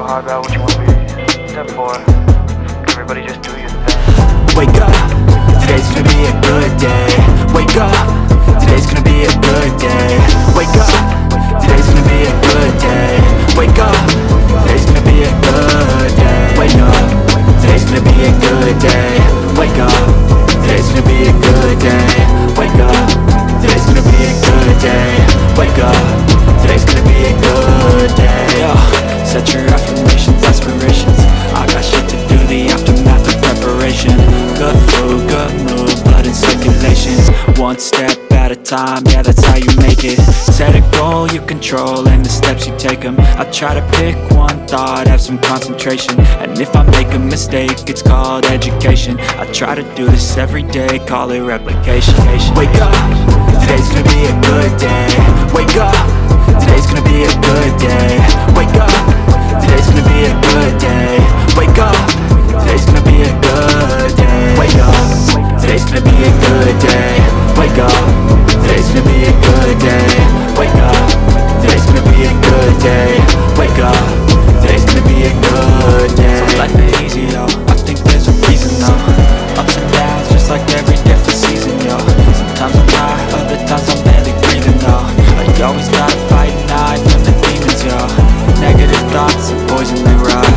hard about what you want to be. Step 4, everybody just do your thing. Wake up, today's gonna be a good day. Wake up, today's gonna be a good day. Wake up, today's gonna be a good day. Wake up, today's gonna be a good day. Wake up, today's gonna be a good day. Wake up, today's gonna be a good day. Wake up, today's gonna be a good day. Wake up, today's gonna be a good day. Yo, set your affirmations, aspirations. I got shit to do, the aftermath of preparation. Good food, good mood, blood in circulation. One step at a time, yeah, that's how you make it. Set a goal you control and the steps you take them. I try to pick one thought, have some concentration. And if I make a mistake, it's called education. I try to do this every day, call it replication. Wake up, today's gonna be a good day. Wake up, today's gonna be a good day. Wake up, today's gonna be a good day. Wake up, today's gonna be a good day. Wake up, today's gonna be a good day. Wake up, today's gonna be a good day. Wake up, today's gonna be a good day. Wake up, today's gonna be a good day. So life ain't easy though, I think there's a reason though. Ups and downs just like every different season, yo. Sometimes I'm high, other times I'm barely breathing though. You always gotta fight and hide from the demons, yo. Negative thoughts and poison they ride.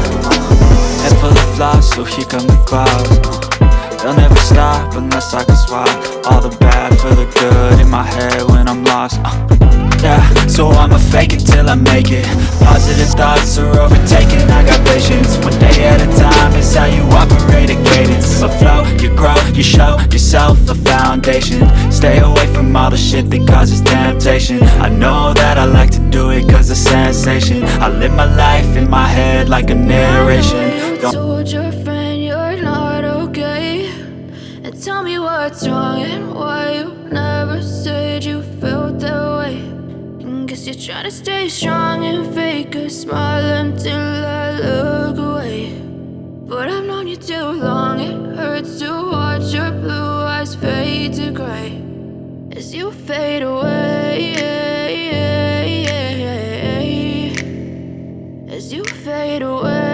Head full of flies, so here come the clouds. They'll never stop unless I can swap all the bad for the good in my head when I'm lost. Yeah, so I'ma fake it till I make it. Positive thoughts are overtaken, I got patience. One day at a time is how you operate a cadence. A flow, you grow, you show yourself a foundation. Stay away from all the shit that causes temptation. I know that I like to do it cause it's sensation. I live my life in my head like a narration. You told your friend you're not okay, and tell me what's wrong and why you never said you felt that way. Guess you're trying to stay strong and fake a smile until I look away. But I've known you too long, it hurts to watch your blue eyes fade to gray as you fade away. As you fade away.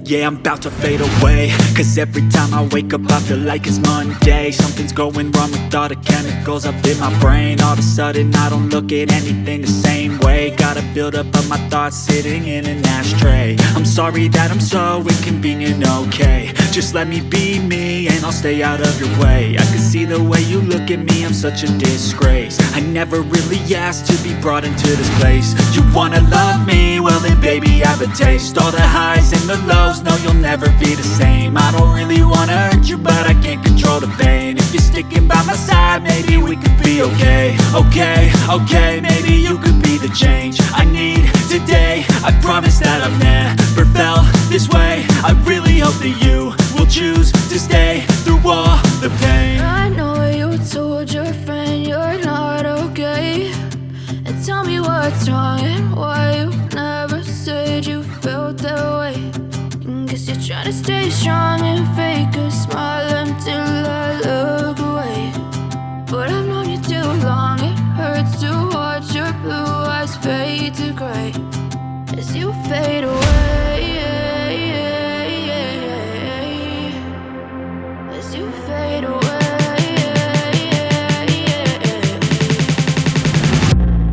Yeah, I'm about to fade away, cause every time I wake up I feel like it's Monday. Something's going wrong with all the chemicals up in my brain. All of a sudden I don't look at anything the same way. Gotta build up of my thoughts sitting in an ashtray. I'm sorry that I'm so inconvenient, okay. Just let me be me and I'll stay out of your way. I can see the way you look at me, I'm such a disgrace. I never really asked to be brought into this place. You wanna love me? Well then baby I have a taste. All the highs and the lows, no, you'll never be the same. I don't really wanna hurt you, but I can't control the pain. If you're sticking by my side, maybe we could be okay. Okay, maybe you could be the change I need today. I promise that I've never felt this way. I really hope that you will choose to stay through all the pain. I know you told your friend you're not okay, and tell me what's wrong and why you never said you felt that way. Guess you're trying to stay strong and fake a smile until I look away. But I've known you too long, it hurts to watch your blue eyes fade to gray as you fade away. As you fade away.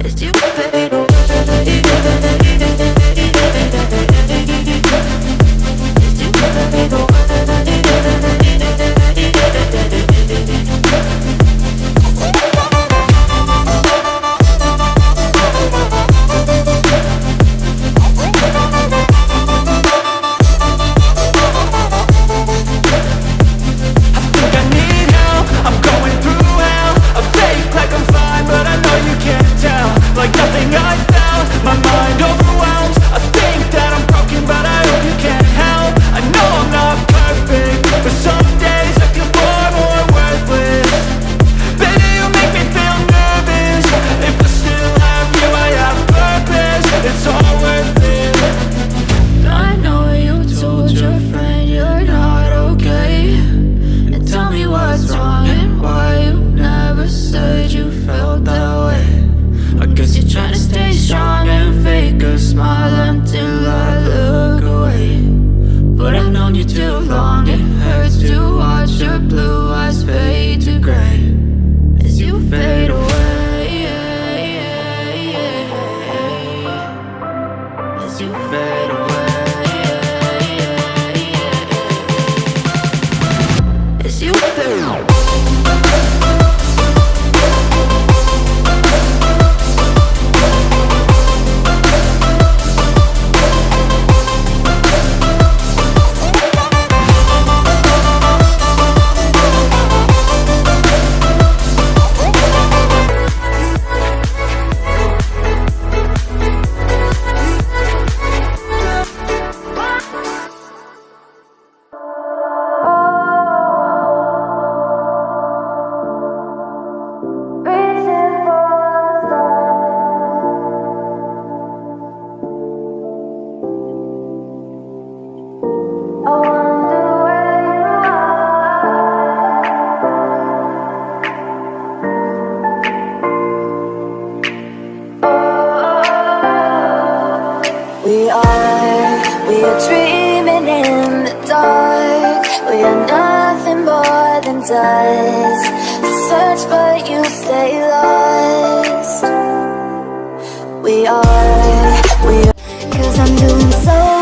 As you fade away. Trying to stay does. Search but you stay lost. We are, 'cause I'm doing so